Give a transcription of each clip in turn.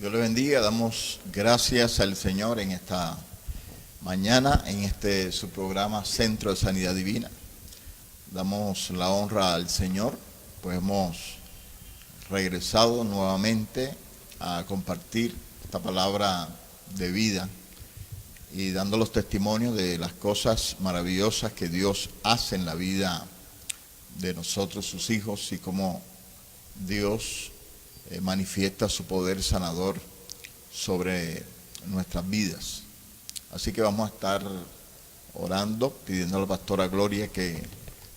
Dios le bendiga, damos gracias al Señor en esta mañana, en su programa Centro de Sanidad Divina. Damos la honra al Señor, pues hemos regresado nuevamente a compartir esta palabra de vida y dando los testimonios de las cosas maravillosas que Dios hace en la vida de nosotros, sus hijos, y cómo Dios manifiesta su poder sanador sobre nuestras vidas. Así que vamos a estar orando, pidiendo a la pastora Gloria que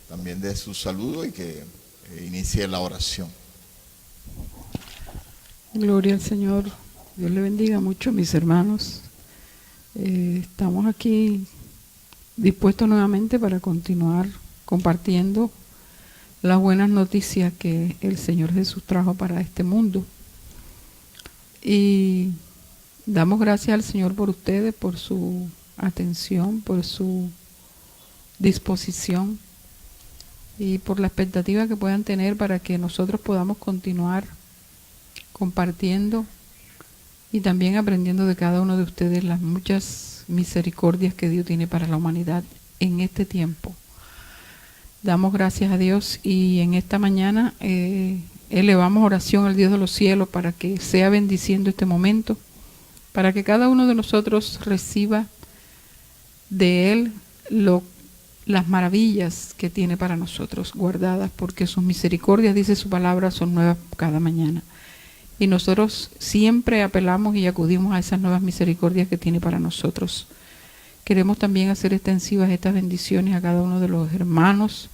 también dé su saludo y que inicie la oración. Gloria al Señor. Dios le bendiga mucho, mis hermanos. Estamos aquí dispuestos nuevamente para continuar compartiendo las buenas noticias que el Señor Jesús trajo para este mundo. Y damos gracias al Señor por ustedes, por su atención, por su disposición y por la expectativa que puedan tener para que nosotros podamos continuar compartiendo y también aprendiendo de cada uno de ustedes las muchas misericordias que Dios tiene para la humanidad en este tiempo. Damos gracias a Dios y en esta mañana elevamos oración al Dios de los cielos para que sea bendiciendo este momento, para que cada uno de nosotros reciba de Él las maravillas que tiene para nosotros guardadas, porque sus misericordias, dice su palabra, son nuevas cada mañana. Y nosotros siempre apelamos y acudimos a esas nuevas misericordias que tiene para nosotros. Queremos también hacer extensivas estas bendiciones a cada uno de los hermanos,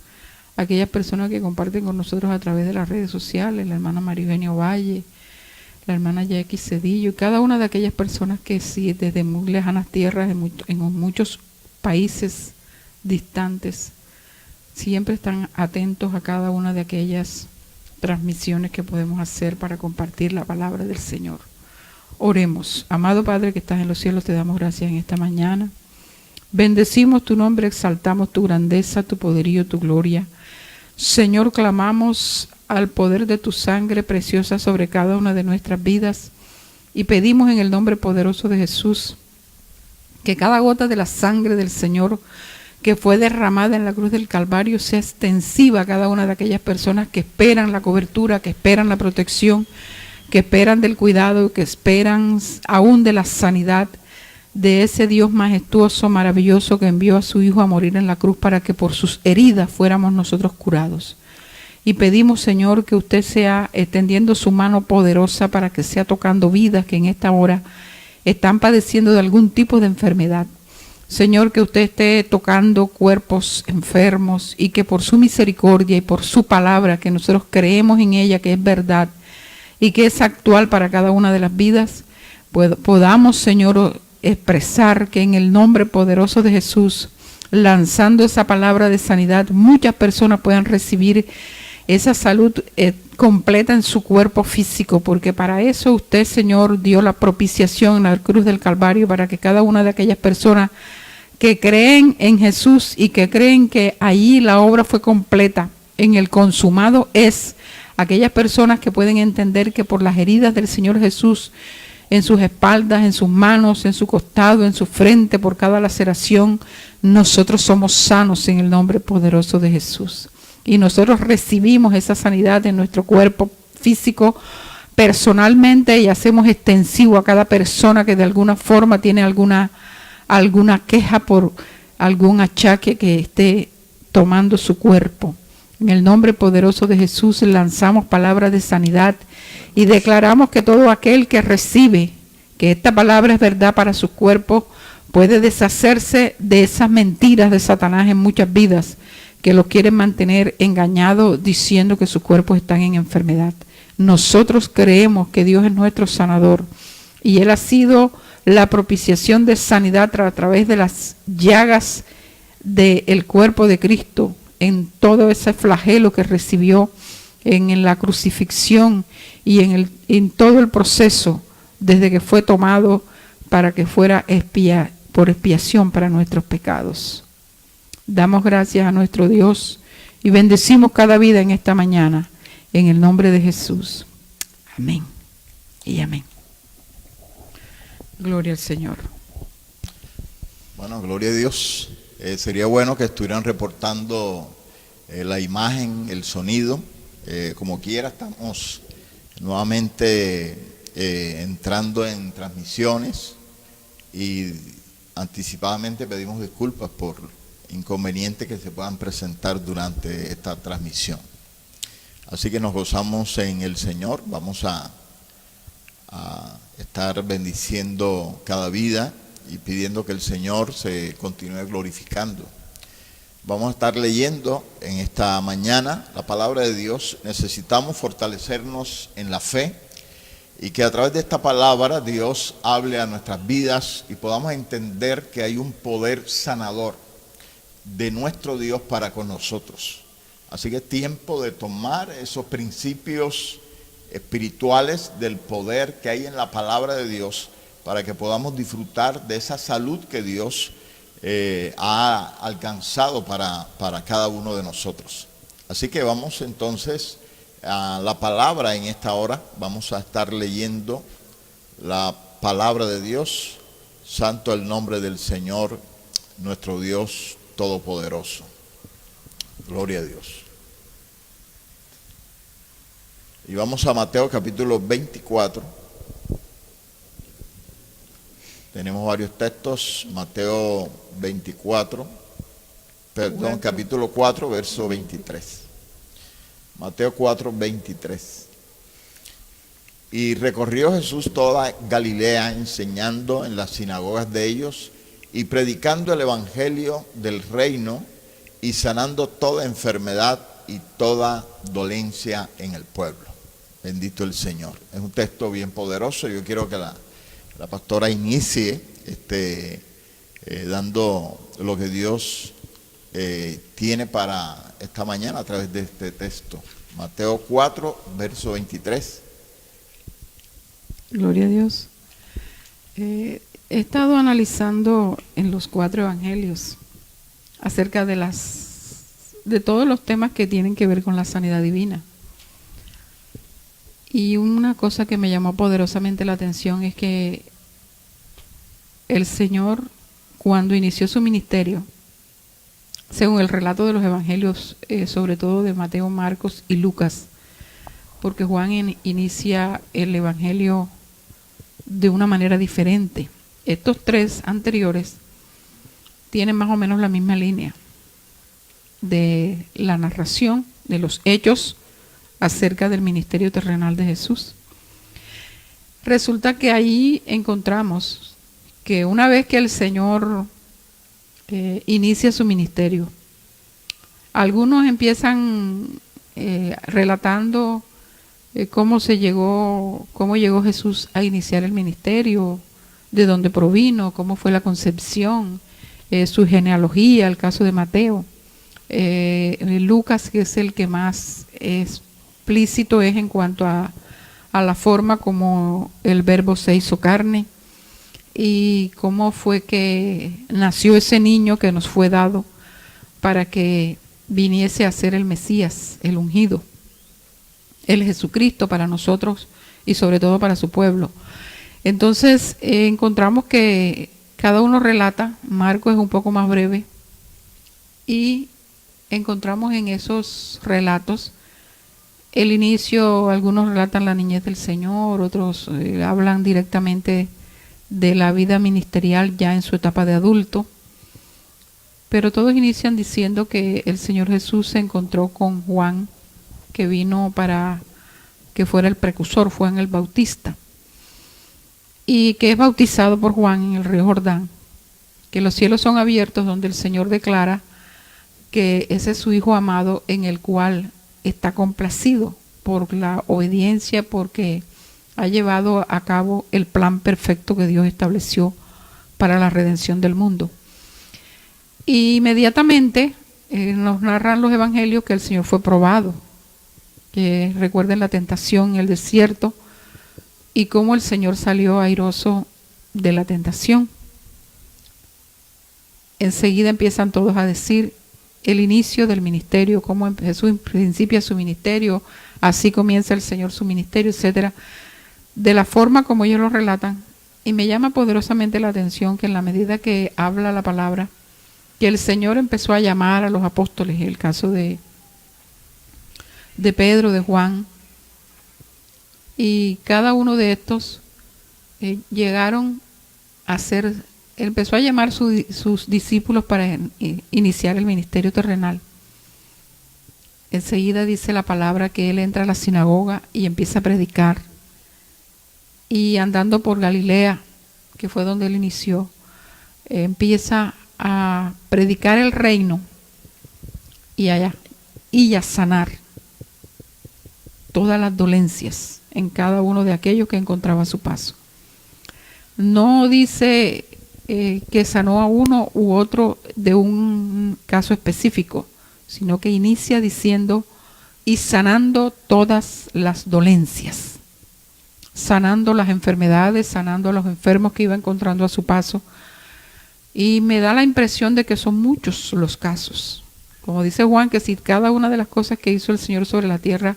aquellas personas que comparten con nosotros a través de las redes sociales, la hermana Maribenio Valle, la hermana Jackie Cedillo, y cada una de aquellas personas que sí, desde muy lejanas tierras, en muchos países distantes, siempre están atentos a cada una de aquellas transmisiones que podemos hacer para compartir la palabra del Señor. Oremos. Amado Padre que estás en los cielos, te damos gracias en esta mañana. Bendecimos tu nombre, exaltamos tu grandeza, tu poderío, tu gloria. Señor, clamamos al poder de tu sangre preciosa sobre cada una de nuestras vidas y pedimos en el nombre poderoso de Jesús que cada gota de la sangre del Señor que fue derramada en la cruz del Calvario sea extensiva a cada una de aquellas personas que esperan la cobertura, que esperan la protección, que esperan del cuidado, que esperan aún de la sanidad de ese Dios majestuoso, maravilloso, que envió a su Hijo a morir en la cruz para que por sus heridas fuéramos nosotros curados. Y pedimos, Señor, que usted sea extendiendo su mano poderosa para que sea tocando vidas que en esta hora están padeciendo de algún tipo de enfermedad. Señor, que usted esté tocando cuerpos enfermos y que por su misericordia y por su palabra, que nosotros creemos en ella, que es verdad y que es actual para cada una de las vidas, podamos, Señor, expresar que en el nombre poderoso de Jesús, lanzando esa palabra de sanidad, muchas personas puedan recibir esa salud completa en su cuerpo físico, porque para eso usted, Señor, dio la propiciación en la cruz del Calvario, para que cada una de aquellas personas que creen en Jesús y que creen que allí la obra fue completa, en el consumado es, aquellas personas que pueden entender que por las heridas del Señor Jesús, en sus espaldas, en sus manos, en su costado, en su frente, por cada laceración, nosotros somos sanos en el nombre poderoso de Jesús. Y nosotros recibimos esa sanidad en nuestro cuerpo físico personalmente y hacemos extensivo a cada persona que de alguna forma tiene alguna queja por algún achaque que esté tomando su cuerpo. En el nombre poderoso de Jesús lanzamos palabras de sanidad y declaramos que todo aquel que recibe que esta palabra es verdad para su cuerpo puede deshacerse de esas mentiras de Satanás en muchas vidas que los quieren mantener engañados diciendo que sus cuerpos están en enfermedad. Nosotros creemos que Dios es nuestro sanador y Él ha sido la propiciación de sanidad a través de las llagas del cuerpo de Cristo, en todo ese flagelo que recibió en la crucifixión y en todo el proceso desde que fue tomado para que fuera por expiación para nuestros pecados. Damos gracias a nuestro Dios y bendecimos cada vida en esta mañana en el nombre de Jesús. Amén y amén. Gloria al Señor. Bueno, gloria a Dios. Sería bueno que estuvieran reportando la imagen, el sonido. Como quiera, estamos nuevamente entrando en transmisiones y anticipadamente pedimos disculpas por inconvenientes que se puedan presentar durante esta transmisión. Así que nos gozamos en el Señor. Vamos a estar bendiciendo cada vida y pidiendo que el Señor se continúe glorificando. Vamos a estar leyendo en esta mañana la palabra de Dios. Necesitamos fortalecernos en la fe y que a través de esta palabra Dios hable a nuestras vidas y podamos entender que hay un poder sanador de nuestro Dios para con nosotros. Así que es tiempo de tomar esos principios espirituales del poder que hay en la palabra de Dios para que podamos disfrutar de esa salud que Dios ha alcanzado para cada uno de nosotros. Así que vamos entonces a la palabra en esta hora. Vamos a estar leyendo la palabra de Dios. Santo el nombre del Señor, nuestro Dios todopoderoso. Gloria a Dios. Y vamos a Mateo capítulo 24. Tenemos varios textos. Mateo 24, perdón, capítulo 4, verso 23. Mateo 4, 23. Y recorrió Jesús toda Galilea, enseñando en las sinagogas de ellos y predicando el evangelio del reino y sanando toda enfermedad y toda dolencia en el pueblo. Bendito el Señor. Es un texto bien poderoso. Yo quiero que la pastora inicie dando lo que Dios tiene para esta mañana a través de este texto. Mateo 4, verso 23. Gloria a Dios. He estado analizando en los 4 evangelios acerca de todos los temas que tienen que ver con la sanidad divina. Y una cosa que me llamó poderosamente la atención es que el Señor, cuando inició su ministerio, según el relato de los evangelios, sobre todo de Mateo, Marcos y Lucas, porque Juan inicia el evangelio de una manera diferente. Estos 3 anteriores tienen más o menos la misma línea de la narración de los hechos acerca del ministerio terrenal de Jesús. Resulta que ahí encontramos que una vez que el Señor inicia su ministerio, algunos empiezan relatando cómo llegó Jesús a iniciar el ministerio, de dónde provino, cómo fue la concepción, su genealogía, el caso de Mateo. Lucas, que es el que más explícito es en cuanto a la forma como el Verbo se hizo carne y cómo fue que nació ese niño que nos fue dado para que viniese a ser el Mesías, el ungido, el Jesucristo para nosotros y sobre todo para su pueblo. Entonces encontramos que cada uno relata. Marcos es un poco más breve y encontramos en esos relatos el inicio. Algunos relatan la niñez del Señor, otros hablan directamente de la vida ministerial ya en su etapa de adulto, pero todos inician diciendo que el Señor Jesús se encontró con Juan, que vino para que fuera el precursor, Juan el Bautista, y que es bautizado por Juan en el río Jordán, que los cielos son abiertos, donde el Señor declara que ese es su Hijo amado en el cual está complacido por la obediencia, porque ha llevado a cabo el plan perfecto que Dios estableció para la redención del mundo. Y inmediatamente nos narran los evangelios que el Señor fue probado, que recuerden la tentación en el desierto y cómo el Señor salió airoso de la tentación. Enseguida empiezan todos a decir el inicio del ministerio, cómo Jesús principia su ministerio, así comienza el Señor su ministerio, etcétera. De la forma como ellos lo relatan, Y me llama poderosamente la atención que en la medida que habla la palabra, que el Señor empezó a llamar a los apóstoles, en el caso de Pedro, de Juan, y cada uno de estos llegaron a ser, empezó a llamar sus discípulos para iniciar el ministerio terrenal. Enseguida dice la palabra que él entra a la sinagoga y empieza a predicar. Y andando por Galilea, que fue donde él inició, empieza a predicar el reino y a sanar todas las dolencias en cada uno de aquellos que encontraba a su paso. No dice que sanó a uno u otro de un caso específico, sino que inicia diciendo y sanando todas las dolencias, sanando las enfermedades, sanando a los enfermos que iba encontrando a su paso. Y me da la impresión de que son muchos los casos. Como dice Juan, que si cada una de las cosas que hizo el Señor sobre la tierra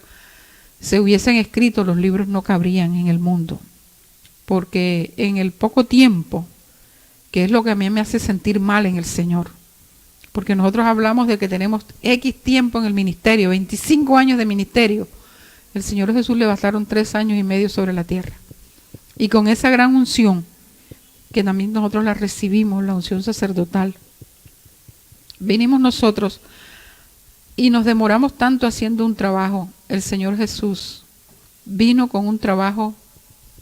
se hubiesen escrito, los libros no cabrían en el mundo. Porque en el poco tiempo, que es lo que a mí me hace sentir mal en el Señor, porque nosotros hablamos de que tenemos X tiempo en el ministerio, 25 años de ministerio. El Señor Jesús le bastaron 3 años y medio sobre la tierra. Y con esa gran unción, que también nosotros la recibimos, la unción sacerdotal, vinimos nosotros y nos demoramos tanto haciendo un trabajo. El Señor Jesús vino con un trabajo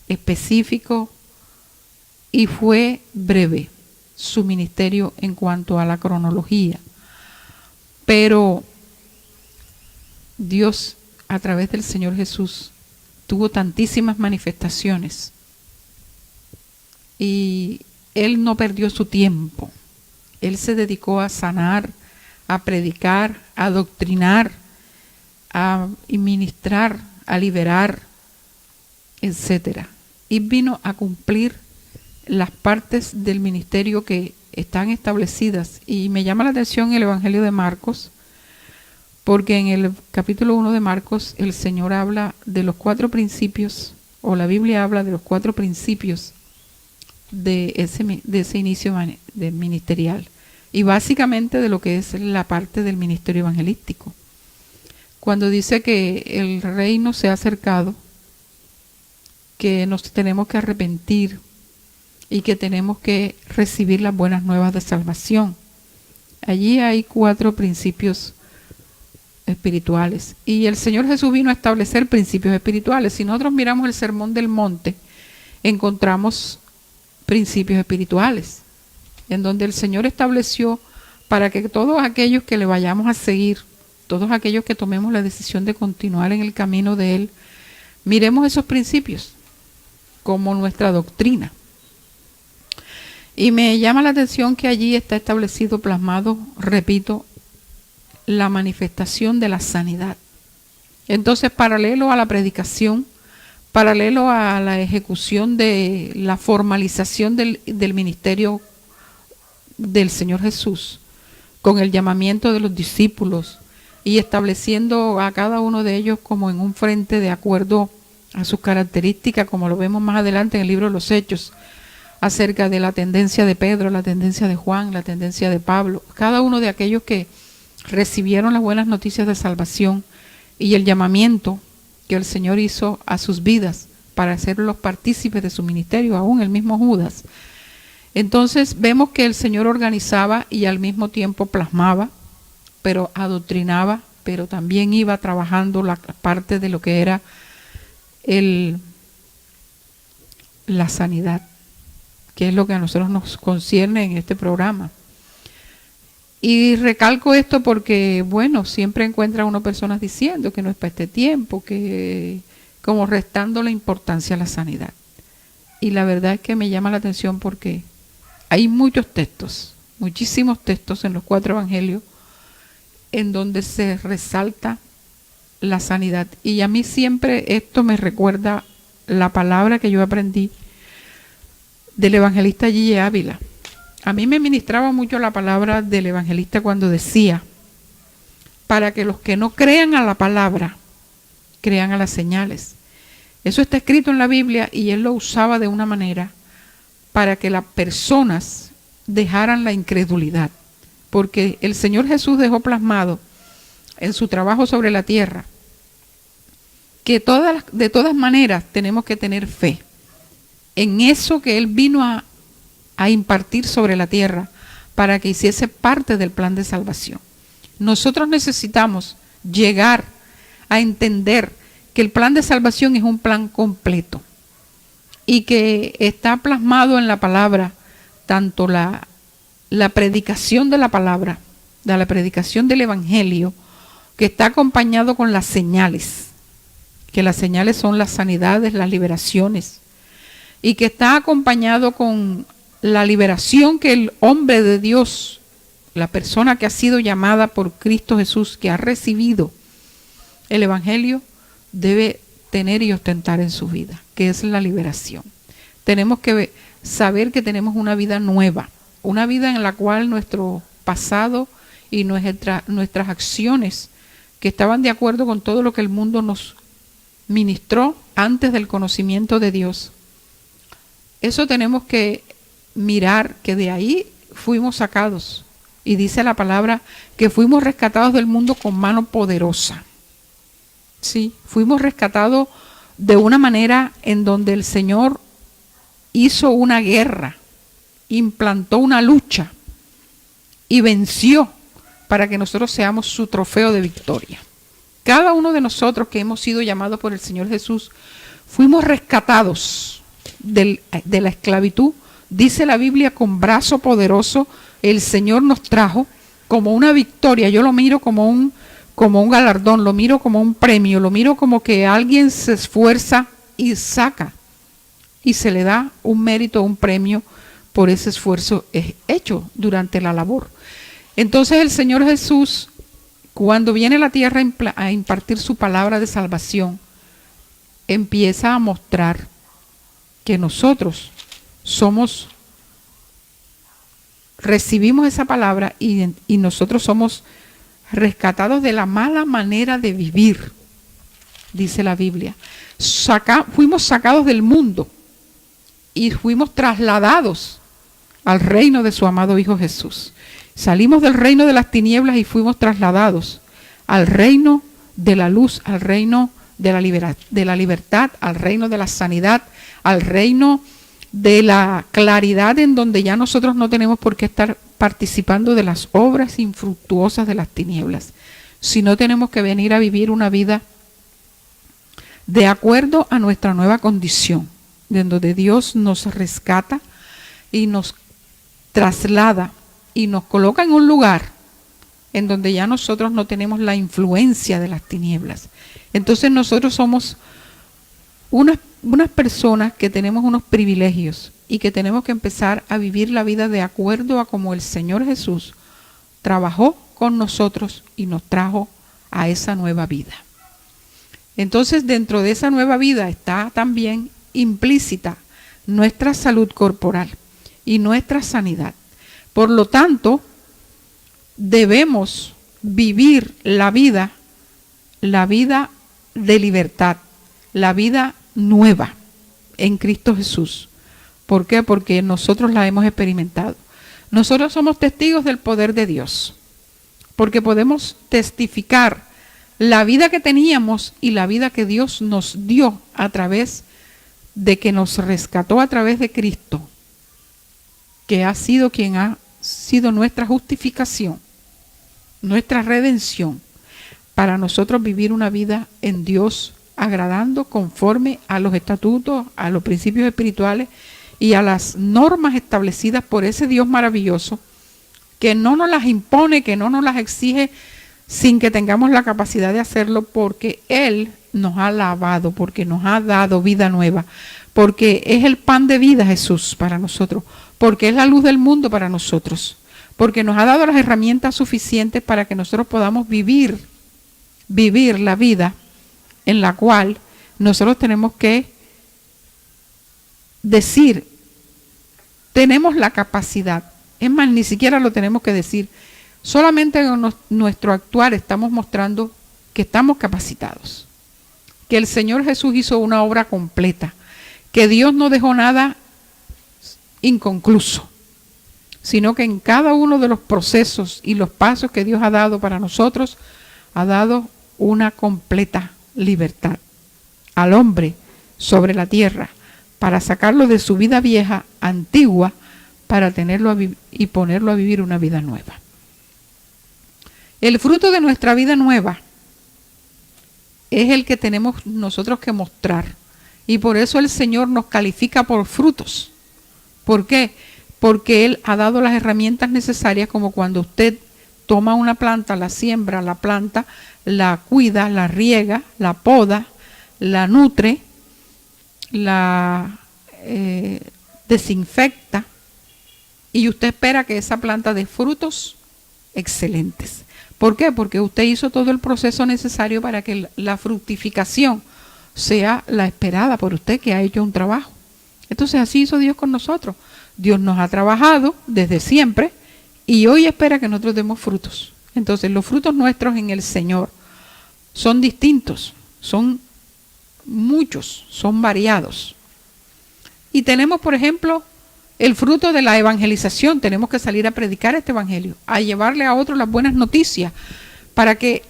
específico y fue breve su ministerio en cuanto a la cronología. Pero Dios, a través del Señor Jesús, tuvo tantísimas manifestaciones y Él no perdió su tiempo. Él se dedicó a sanar, a predicar, a doctrinar, a ministrar, a liberar, etcétera. Y vino a cumplir las partes del ministerio que están establecidas. Y me llama la atención el Evangelio de Marcos, porque en el capítulo 1 de Marcos el Señor habla de los 4 principios, o la Biblia habla de los 4 principios de ese inicio ministerial, y básicamente de lo que es la parte del ministerio evangelístico. Cuando dice que el reino se ha acercado, que nos tenemos que arrepentir y que tenemos que recibir las buenas nuevas de salvación. Allí hay 4 principios espirituales, y el Señor Jesús vino a establecer principios espirituales. Si nosotros miramos el Sermón del Monte, encontramos principios espirituales, en donde el Señor estableció para que todos aquellos que le vayamos a seguir, todos aquellos que tomemos la decisión de continuar en el camino de Él, miremos esos principios como nuestra doctrina. Y me llama la atención que allí está establecido, plasmado, repito, la manifestación de la sanidad. Entonces, paralelo a la predicación, paralelo a la ejecución de la formalización del ministerio del Señor Jesús, con el llamamiento de los discípulos y estableciendo a cada uno de ellos como en un frente de acuerdo a sus características, como lo vemos más adelante en el libro de los Hechos, acerca de la tendencia de Pedro, la tendencia de Juan, la tendencia de Pablo, cada uno de aquellos que recibieron las buenas noticias de salvación y el llamamiento que el Señor hizo a sus vidas para hacerlos partícipes de su ministerio, aún el mismo Judas. Entonces vemos que el Señor organizaba y al mismo tiempo plasmaba, pero adoctrinaba, pero también iba trabajando la parte de lo que era la sanidad, que es lo que a nosotros nos concierne en este programa. Y recalco esto porque, bueno, siempre encuentra uno personas diciendo que no es para este tiempo, que como restando la importancia a la sanidad. Y la verdad es que me llama la atención porque hay muchos textos, muchísimos textos en los 4 evangelios en donde se resalta la sanidad. Y a mí siempre esto me recuerda la palabra que yo aprendí del evangelista G. Ávila. A mí me ministraba mucho la palabra del evangelista cuando decía, para que los que no crean a la palabra, crean a las señales. Eso está escrito en la Biblia y él lo usaba de una manera para que las personas dejaran la incredulidad. Porque el Señor Jesús dejó plasmado en su trabajo sobre la tierra que de todas maneras tenemos que tener fe en eso que Él vino a impartir sobre la tierra para que hiciese parte del plan de salvación. Nosotros necesitamos llegar a entender que el plan de salvación es un plan completo y que está plasmado en la palabra, tanto la predicación de la palabra, de la predicación del Evangelio, que está acompañado con las señales, que las señales son las sanidades, las liberaciones, y que está acompañado con la liberación que el hombre de Dios, la persona que ha sido llamada por Cristo Jesús, que ha recibido el Evangelio, debe tener y ostentar en su vida, que es la liberación. Tenemos que saber que tenemos una vida nueva, una vida en la cual nuestro pasado y nuestras acciones, que estaban de acuerdo con todo lo que el mundo nos ministró antes del conocimiento de Dios, eso tenemos que mirar que de ahí fuimos sacados. Y dice la palabra que fuimos rescatados del mundo con mano poderosa. Sí, fuimos rescatados de una manera en donde el Señor hizo una guerra, implantó una lucha y venció para que nosotros seamos su trofeo de victoria. Cada uno de nosotros que hemos sido llamados por el Señor Jesús, fuimos rescatados de la esclavitud. Dice la Biblia, con brazo poderoso el Señor nos trajo como una victoria. Yo lo miro como un galardón, lo miro como un premio, lo miro como que alguien se esfuerza y saca y se le da un mérito, un premio por ese esfuerzo hecho durante la labor. Entonces el Señor Jesús, cuando viene a la tierra a impartir su palabra de salvación, empieza a mostrar que nosotros recibimos esa palabra y nosotros somos rescatados de la mala manera de vivir, dice la Biblia. Fuimos sacados del mundo y fuimos trasladados al reino de su amado Hijo Jesús. Salimos del reino de las tinieblas y fuimos trasladados al reino de la luz, al reino de la libertad, al reino de la sanidad, al reino de la claridad, en donde ya nosotros no tenemos por qué estar participando de las obras infructuosas de las tinieblas, sino tenemos que venir a vivir una vida de acuerdo a nuestra nueva condición, de donde Dios nos rescata y nos traslada y nos coloca en un lugar en donde ya nosotros no tenemos la influencia de las tinieblas. Entonces nosotros somos unas personas que tenemos unos privilegios y que tenemos que empezar a vivir la vida de acuerdo a como el Señor Jesús trabajó con nosotros y nos trajo a esa nueva vida. Entonces, dentro de esa nueva vida está también implícita nuestra salud corporal y nuestra sanidad. Por lo tanto, debemos vivir la vida de libertad, la vida nueva en Cristo Jesús. ¿Por qué? Porque nosotros la hemos experimentado. Nosotros somos testigos del poder de Dios, porque podemos testificar la vida que teníamos y la vida que Dios nos dio a través de que nos rescató a través de Cristo, que ha sido quien ha sido nuestra justificación, nuestra redención, para nosotros vivir una vida en Dios, agradando conforme a los estatutos, a los principios espirituales y a las normas establecidas por ese Dios maravilloso, que no nos las impone, que no nos las exige sin que tengamos la capacidad de hacerlo, porque Él nos ha lavado, porque nos ha dado vida nueva, porque es el pan de vida Jesús para nosotros, porque es la luz del mundo para nosotros, porque nos ha dado las herramientas suficientes para que nosotros podamos vivir la vida en la cual nosotros tenemos que decir, tenemos la capacidad. Es más, ni siquiera lo tenemos que decir. Solamente en nuestro actuar estamos mostrando que estamos capacitados. Que el Señor Jesús hizo una obra completa. Que Dios no dejó nada inconcluso, sino que en cada uno de los procesos y los pasos que Dios ha dado para nosotros, ha dado una completa libertad al hombre sobre la tierra, para sacarlo de su vida vieja, antigua, para tenerlo y ponerlo a vivir una vida nueva. El fruto de nuestra vida nueva es el que tenemos nosotros que mostrar. Y por eso el Señor nos califica por frutos. ¿Por qué? Porque Él ha dado las herramientas necesarias, como cuando usted toma una planta, la siembra, la planta, la cuida, la riega, la poda, la nutre, la desinfecta, y usted espera que esa planta dé frutos excelentes. ¿Por qué? Porque usted hizo todo el proceso necesario para que la fructificación sea la esperada por usted, que ha hecho un trabajo. Entonces así hizo Dios con nosotros. Dios nos ha trabajado desde siempre y hoy espera que nosotros demos frutos. Entonces los frutos nuestros en el Señor son distintos, son muchos, son variados. Y tenemos, por ejemplo, el fruto de la evangelización. Tenemos que salir a predicar este evangelio, a llevarle a otros las buenas noticias, para que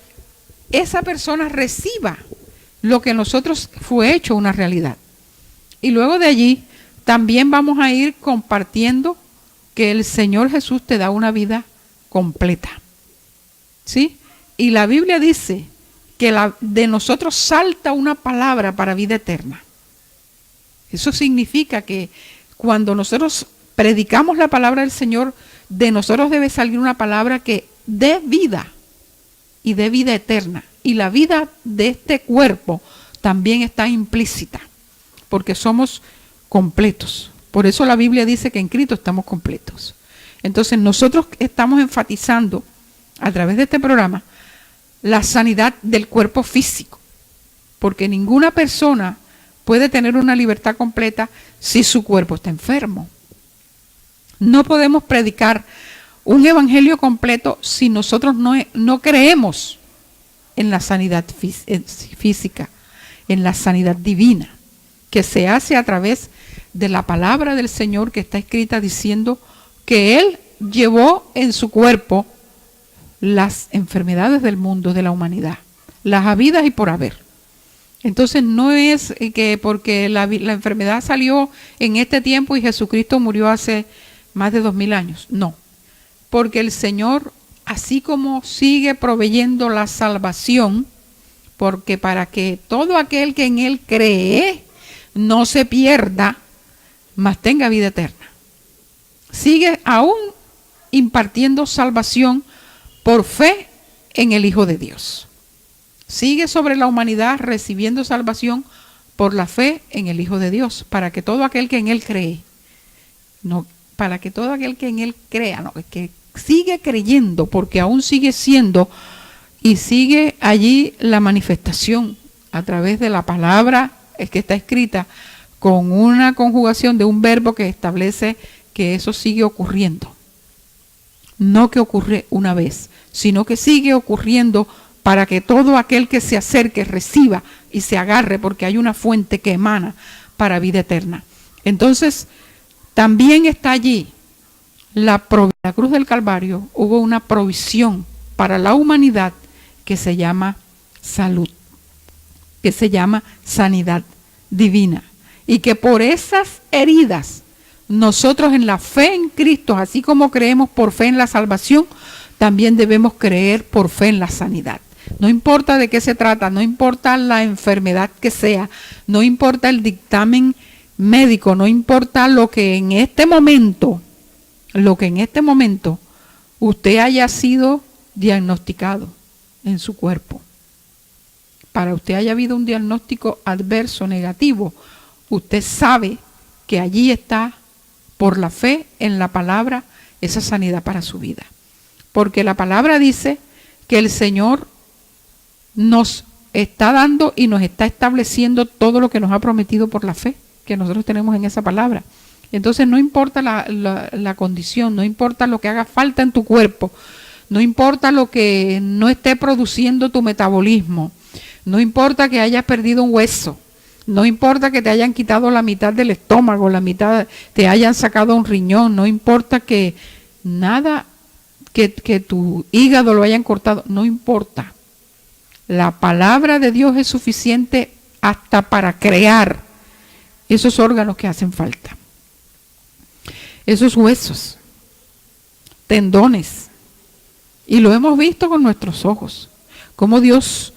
esa persona reciba lo que nosotros fue hecho una realidad. Y luego de allí también vamos a ir compartiendo que el Señor Jesús te da una vida completa, ¿sí? Y la Biblia dice que de nosotros salta una palabra para vida eterna. Eso significa que cuando nosotros predicamos la palabra del Señor, de nosotros debe salir una palabra que dé vida y dé vida eterna. Y la vida de este cuerpo también está implícita, porque somos completos. Por eso la Biblia dice que en Cristo estamos completos. Entonces nosotros estamos enfatizando a través de este programa la sanidad del cuerpo físico, porque ninguna persona puede tener una libertad completa si su cuerpo está enfermo. No podemos predicar un evangelio completo si nosotros no creemos en la sanidad física, en la sanidad divina, que se hace a través de la palabra del Señor, que está escrita diciendo que Él llevó en su cuerpo las enfermedades del mundo, de la humanidad, las habidas y por haber. Entonces no es que porque la enfermedad salió en este tiempo y Jesucristo murió hace más de 2000 años. No, porque el Señor, así como sigue proveyendo la salvación, porque para que todo aquel que en Él cree no se pierda, mas tenga vida eterna. Sigue aún impartiendo salvación por fe en el Hijo de Dios. Sigue sobre la humanidad recibiendo salvación por la fe en el Hijo de Dios, para que todo aquel que en Él cree, no, para que todo aquel que en Él crea, no, que sigue creyendo, porque aún sigue siendo y sigue allí la manifestación a través de la palabra que está escrita, con una conjugación de un verbo que establece que eso sigue ocurriendo. No que ocurre una vez, sino que sigue ocurriendo para que todo aquel que se acerque reciba y se agarre, porque hay una fuente que emana para vida eterna. Entonces, también está allí la cruz del Calvario. Hubo una provisión para la humanidad que se llama salud, que se llama sanidad divina, y que por esas heridas nosotros en la fe en Cristo, así como creemos por fe en la salvación, también debemos creer por fe en la sanidad. No importa de qué se trata, no importa la enfermedad que sea, no importa el dictamen médico, no importa lo que en este momento usted haya sido diagnosticado en su cuerpo. Para usted haya habido un diagnóstico adverso, negativo, usted sabe que allí está, por la fe en la palabra, esa sanidad para su vida. Porque la palabra dice que el Señor nos está dando y nos está estableciendo todo lo que nos ha prometido por la fe que nosotros tenemos en esa palabra. Entonces no importa la condición, no importa lo que haga falta en tu cuerpo, no importa lo que no esté produciendo tu metabolismo, no importa que hayas perdido un hueso, No importa que te hayan quitado la mitad del estómago, la mitad, te hayan sacado un riñón, no importa que nada, que tu hígado lo hayan cortado, no importa. La palabra de Dios es suficiente hasta para crear esos órganos que hacen falta. Esos huesos, tendones. Y lo hemos visto con nuestros ojos. Cómo Dios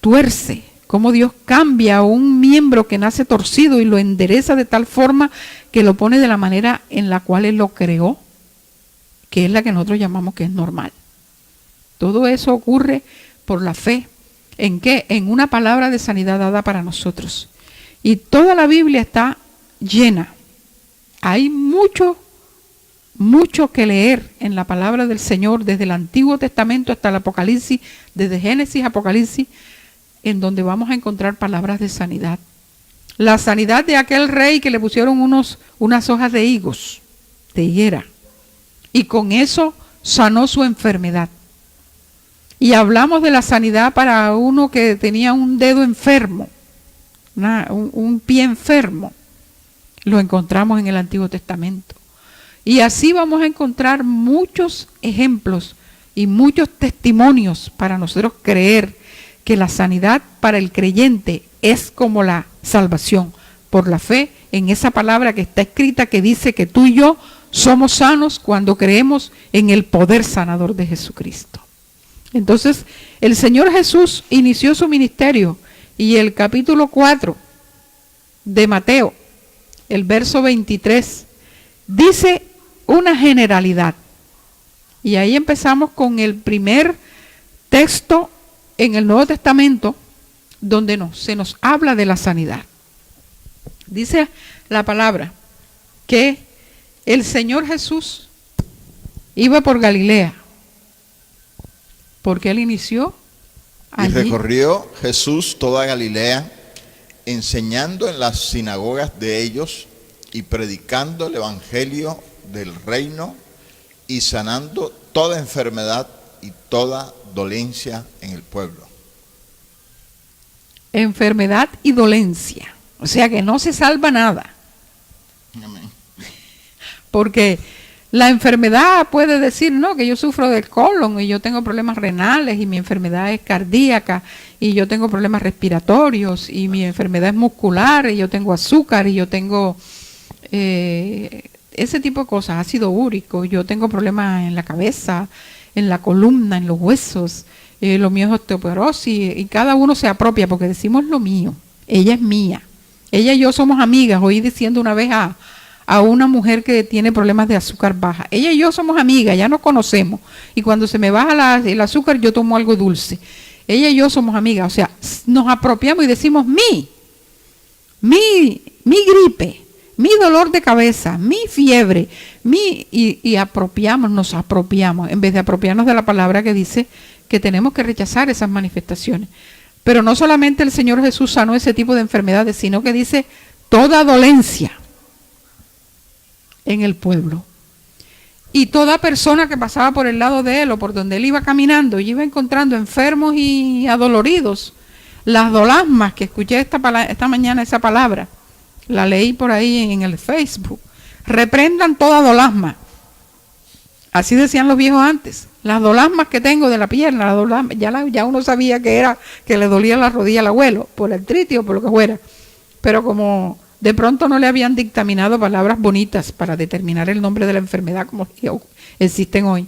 tuerce, cómo Dios cambia un miembro que nace torcido y lo endereza de tal forma que lo pone de la manera en la cual Él lo creó, que es la que nosotros llamamos que es normal. Todo eso ocurre por la fe. ¿En qué? En una palabra de sanidad dada para nosotros. Y toda la Biblia está llena. Hay mucho que leer en la palabra del Señor, desde el Antiguo Testamento hasta el Apocalipsis, desde Génesis a Apocalipsis, en donde vamos a encontrar palabras de sanidad. La sanidad de aquel rey que le pusieron unas hojas de higos, de higuera, y con eso sanó su enfermedad. Y hablamos de la sanidad para uno que tenía un dedo enfermo, un pie enfermo. Lo encontramos en el Antiguo Testamento. Y así vamos a encontrar muchos ejemplos y muchos testimonios para nosotros creer que la sanidad para el creyente es como la salvación, por la fe en esa palabra que está escrita que dice que tú y yo somos sanos cuando creemos en el poder sanador de Jesucristo. Entonces, el Señor Jesús inició su ministerio y el capítulo 4 de Mateo, el verso 23, dice una generalidad. Y ahí empezamos con el primer texto en el Nuevo Testamento donde se nos habla de la sanidad. Dice la palabra que el Señor Jesús iba por Galilea, porque Él inició allí. Y recorrió Jesús toda Galilea, enseñando en las sinagogas de ellos y predicando el evangelio del reino y sanando toda enfermedad y toda dolencia en el pueblo. Enfermedad y dolencia. O sea que no se salva nada. Amén. Porque la enfermedad puede decir, no, que yo sufro del colon y yo tengo problemas renales y mi enfermedad es cardíaca y yo tengo problemas respiratorios y mi enfermedad es muscular y yo tengo azúcar y yo tengo ese tipo de cosas, ácido úrico, yo tengo problemas en la cabeza, en la columna, en los huesos, lo mío es osteoporosis y cada uno se apropia porque decimos lo mío, ella es mía. Ella y yo somos amigas. Oí diciendo una vez a una mujer que tiene problemas de azúcar baja. Ella y yo somos amigas, ya nos conocemos. Y cuando se me baja el azúcar, yo tomo algo dulce. Ella y yo somos amigas. O sea, nos apropiamos y decimos mi gripe, mi dolor de cabeza, mi fiebre, y nos apropiamos, en vez de apropiarnos de la palabra que dice que tenemos que rechazar esas manifestaciones. Pero no solamente el Señor Jesús sanó ese tipo de enfermedades, sino que dice toda dolencia en el pueblo. Y toda persona que pasaba por el lado de Él o por donde Él iba caminando y iba encontrando enfermos y adoloridos, las dolasmas, que escuché esta mañana esa palabra, la leí por ahí en el Facebook, reprendan toda dolasma. Así decían los viejos antes. Las dolasmas que tengo de la pierna, ya uno sabía que era que le dolía la rodilla al abuelo, por artritis o por lo que fuera. Pero como de pronto no le habían dictaminado palabras bonitas para determinar el nombre de la enfermedad como existen hoy.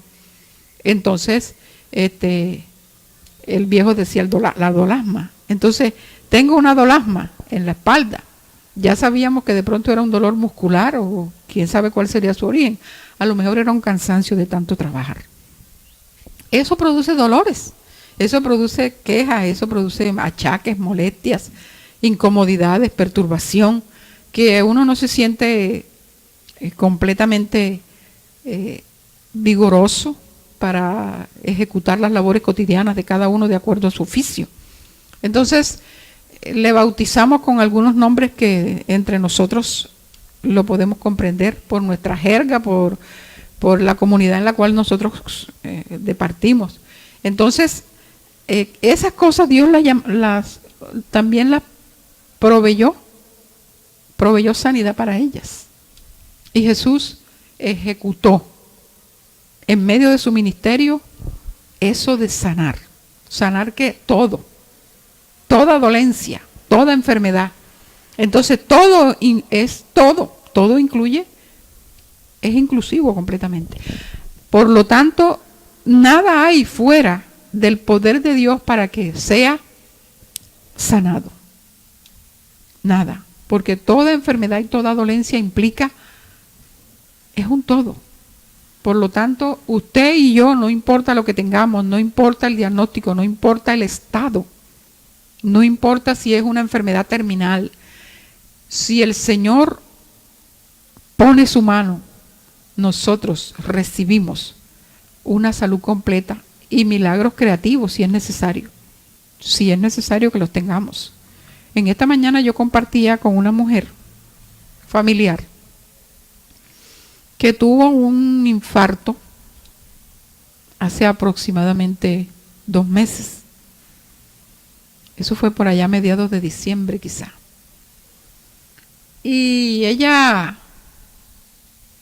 Entonces, el viejo decía la dolasma. Entonces, tengo una dolasma en la espalda. Ya sabíamos que de pronto era un dolor muscular o quién sabe cuál sería su origen. A lo mejor era un cansancio de tanto trabajar. Eso produce dolores, eso produce quejas, eso produce achaques, molestias, incomodidades, perturbación, que uno no se siente completamente vigoroso para ejecutar las labores cotidianas de cada uno de acuerdo a su oficio. Entonces, le bautizamos con algunos nombres que entre nosotros lo podemos comprender por nuestra jerga, por la comunidad en la cual nosotros departimos. Entonces, esas cosas Dios también las proveyó sanidad para ellas. Y Jesús ejecutó en medio de su ministerio eso de sanar. Sanar que todo, toda dolencia, toda enfermedad. Entonces todo incluye, es inclusivo completamente. Por lo tanto, nada hay fuera del poder de Dios para que sea sanado. Nada, porque toda enfermedad y toda dolencia implica, es un todo. Por lo tanto, usted y yo, no importa lo que tengamos, no importa el diagnóstico, no importa el estado, no importa si es una enfermedad terminal, si el Señor pone su mano, nosotros recibimos una salud completa y milagros creativos si es necesario que los tengamos. En esta mañana yo compartía con una mujer familiar que tuvo un infarto hace aproximadamente 2 meses. Eso fue por allá a mediados de diciembre quizá. Y ella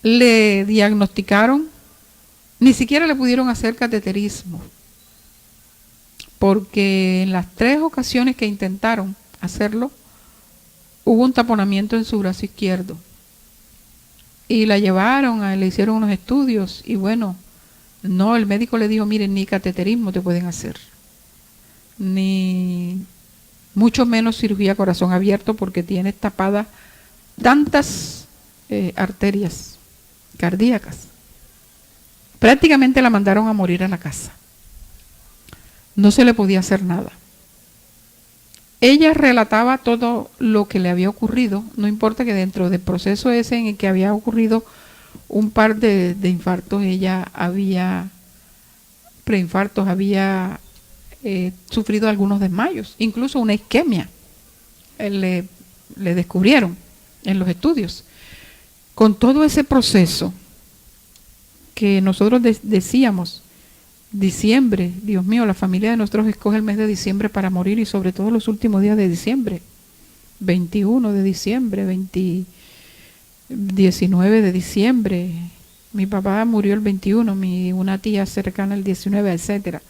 le diagnosticaron, ni siquiera le pudieron hacer cateterismo, porque en las 3 ocasiones que intentaron hacerlo, hubo un taponamiento en su brazo izquierdo. Y la llevaron, le hicieron unos estudios y bueno, no, el médico le dijo, miren, ni cateterismo te pueden hacer, ni mucho menos cirugía corazón abierto, porque tienes tapadas tantas arterias cardíacas. Prácticamente la mandaron a morir a la casa. No se le podía hacer nada. Ella relataba todo lo que le había ocurrido, no importa que dentro del proceso ese en el que había ocurrido un par de infartos, ella había preinfartos, había sufrido algunos desmayos, incluso una isquemia, le descubrieron en los estudios. Con todo ese proceso que nosotros decíamos, diciembre, Dios mío, la familia de nosotros escoge el mes de diciembre para morir, y sobre todo los últimos días de diciembre, 21 de diciembre, 19 de diciembre. Mi papá murió el 21, una tía cercana el 19, etcétera.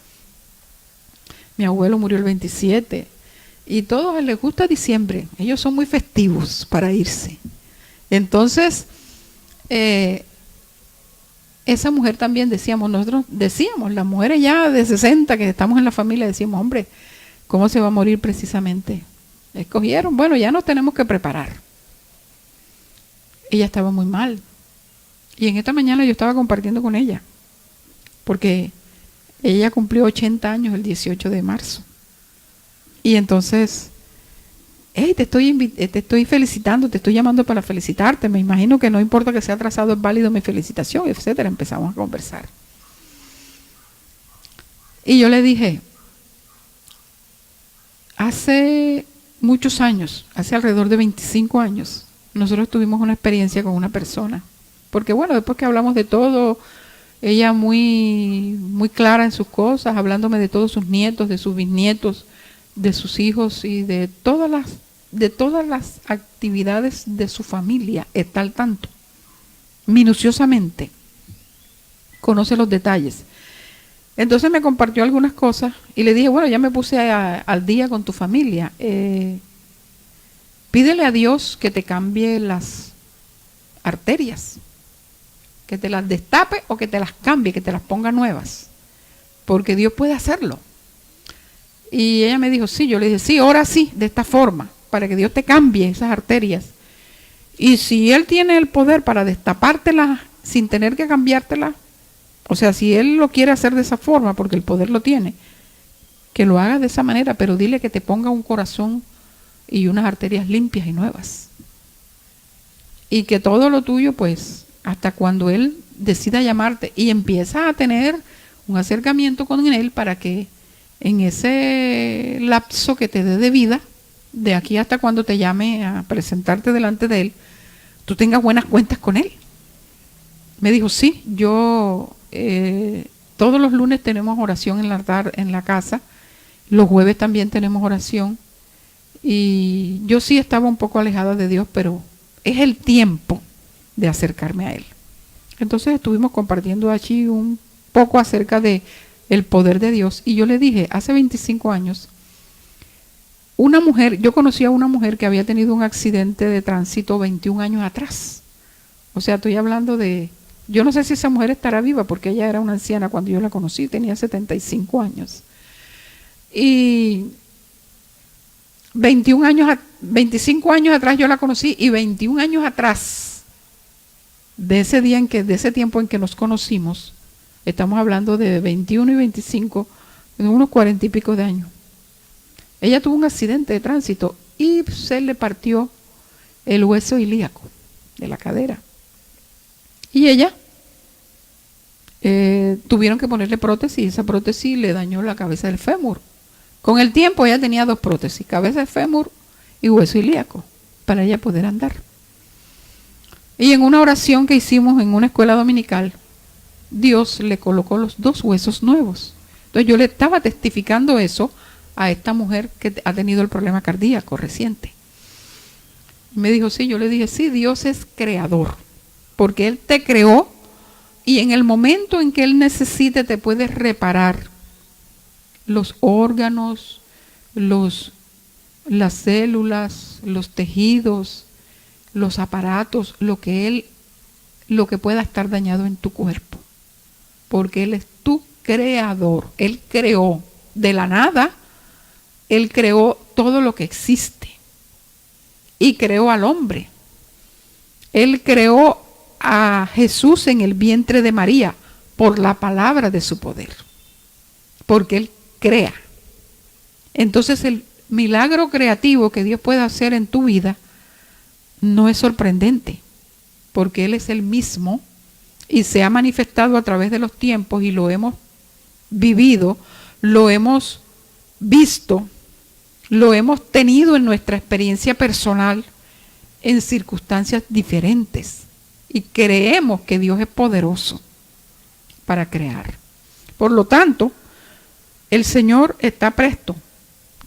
Mi abuelo murió el 27. Y todos les gusta diciembre. Ellos son muy festivos para irse. Entonces, esa mujer también nosotros decíamos, las mujeres ya de 60 que estamos en la familia, decimos, hombre, ¿cómo se va a morir precisamente? Escogieron, bueno, ya nos tenemos que preparar. Ella estaba muy mal. Y en esta mañana yo estaba compartiendo con ella, porque ella cumplió 80 años el 18 de marzo. Y entonces, hey, te estoy felicitando, te estoy llamando para felicitarte. Me imagino que no importa que sea atrasado, es válido mi felicitación, etcétera. Empezamos a conversar. Y yo le dije, hace muchos años, hace alrededor de 25 años, nosotros tuvimos una experiencia con una persona. Porque bueno, después que hablamos de todo, ella muy, muy clara en sus cosas, hablándome de todos sus nietos, de sus bisnietos, de sus hijos y de todas las actividades de su familia, está al tanto, minuciosamente, conoce los detalles. Entonces me compartió algunas cosas y le dije, bueno, ya me puse al día con tu familia, pídele a Dios que te cambie las arterias, que te las destape o que te las cambie, que te las ponga nuevas, porque Dios puede hacerlo. Y ella me dijo, sí. Yo le dije, sí, ahora sí, de esta forma, para que Dios te cambie esas arterias. Y si Él tiene el poder para destapártelas sin tener que cambiártelas, o sea, si Él lo quiere hacer de esa forma, porque el poder lo tiene, que lo haga de esa manera, pero dile que te ponga un corazón y unas arterias limpias y nuevas. Y que todo lo tuyo, pues, hasta cuando Él decida llamarte y empieza a tener un acercamiento con Él para que en ese lapso que te dé de vida, de aquí hasta cuando te llame a presentarte delante de Él, tú tengas buenas cuentas con Él. Me dijo, sí, yo todos los lunes tenemos oración en el altar en la casa, los jueves también tenemos oración, Y yo sí estaba un poco alejada de Dios, pero es el tiempo de acercarme a Él. Entonces estuvimos compartiendo allí un poco acerca de el poder de Dios. Y yo le dije, hace 25 años, yo conocí a una mujer que había tenido un accidente de tránsito 21 años atrás. O sea, estoy hablando de, yo no sé si esa mujer estará viva porque ella era una anciana cuando yo la conocí, tenía 75 años. Y 25 años atrás yo la conocí, y 21 años atrás, de ese tiempo en que nos conocimos, estamos hablando de 21 y 25, de unos 40 y pico de años. Ella tuvo un accidente de tránsito y se le partió el hueso ilíaco de la cadera. Y ella tuvieron que ponerle prótesis, y esa prótesis le dañó la cabeza del fémur. Con el tiempo ella tenía 2 prótesis, cabeza de fémur y hueso ilíaco, para ella poder andar. Y en una oración que hicimos en una escuela dominical, Dios le colocó los 2 huesos nuevos. Entonces yo le estaba testificando eso a esta mujer que ha tenido el problema cardíaco reciente. Me dijo, sí, yo le dije, sí, Dios es creador, porque Él te creó, y en el momento en que Él necesite te puede reparar los órganos, las células, los tejidos, los aparatos, lo que pueda estar dañado en tu cuerpo, porque Él es tu creador. Él creó de la nada, Él creó todo lo que existe y creó al hombre. Él creó a Jesús en el vientre de María por la palabra de su poder, porque Él crea. Entonces el milagro creativo que Dios puede hacer en tu vida no es sorprendente, porque Él es el mismo y se ha manifestado a través de los tiempos, y lo hemos vivido, lo hemos visto, lo hemos tenido en nuestra experiencia personal en circunstancias diferentes, y creemos que Dios es poderoso para crear. Por lo tanto, el Señor está presto.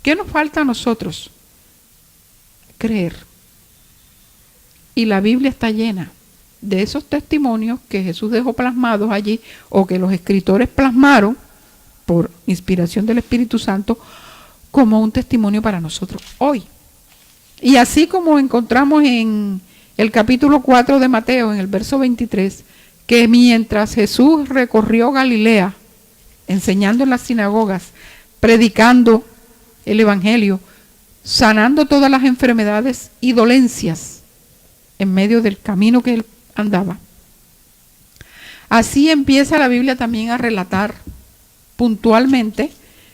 ¿Qué nos falta a nosotros? Creer. Y la Biblia está llena de esos testimonios que Jesús dejó plasmados allí, o que los escritores plasmaron por inspiración del Espíritu Santo, como un testimonio para nosotros hoy. Y así como encontramos en el capítulo 4 de Mateo, en el verso 23, que mientras Jesús recorrió Galilea, enseñando en las sinagogas, predicando el Evangelio, sanando todas las enfermedades y dolencias en medio del camino que Él andaba. Así empieza la Biblia también a relatar puntualmente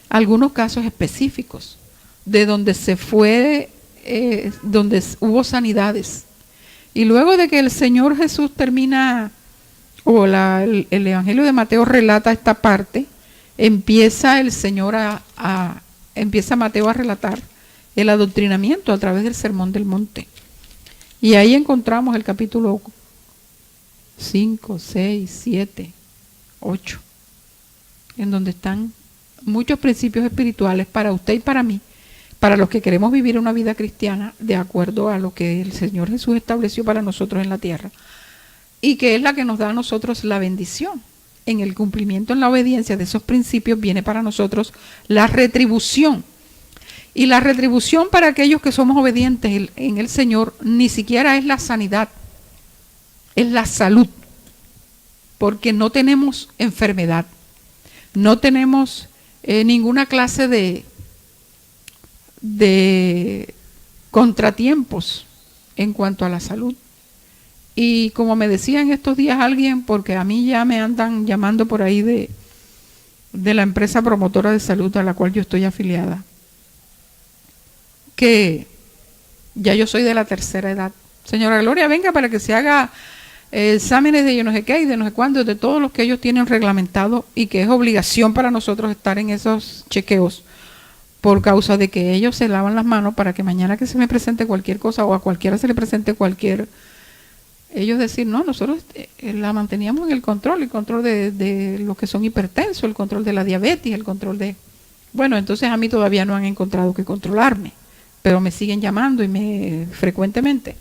algunos casos específicos de donde donde hubo sanidades. Y luego de que el Señor Jesús termina, o el Evangelio de Mateo relata esta parte, empieza Mateo a relatar el adoctrinamiento a través del Sermón del Monte. Y ahí encontramos el capítulo 5, 6, 7, 8, en donde están muchos principios espirituales para usted y para mí, para los que queremos vivir una vida cristiana de acuerdo a lo que el Señor Jesús estableció para nosotros en la tierra, y que es la que nos da a nosotros la bendición. En el cumplimiento, en la obediencia de esos principios, viene para nosotros la retribución. Y la retribución para aquellos que somos obedientes en el Señor ni siquiera es la sanidad, es la salud, porque no tenemos enfermedad, no tenemos ninguna clase de contratiempos en cuanto a la salud. Y como me decía en estos días alguien, porque a mí ya me andan llamando por ahí de la empresa promotora de salud a la cual yo estoy afiliada, que ya yo soy de la tercera edad. Señora Gloria, venga para que se haga exámenes de yo no sé qué y de no sé cuándo, de todos los que ellos tienen reglamentado, y que es obligación para nosotros estar en esos chequeos, por causa de que ellos se lavan las manos para que mañana que se me presente cualquier cosa, o a cualquiera se le presente ellos decir, no, nosotros la manteníamos en el control de los que son hipertensos, el control de la diabetes, el control de... Bueno, entonces a mí todavía no han encontrado que controlarme, pero me siguen llamando frecuentemente.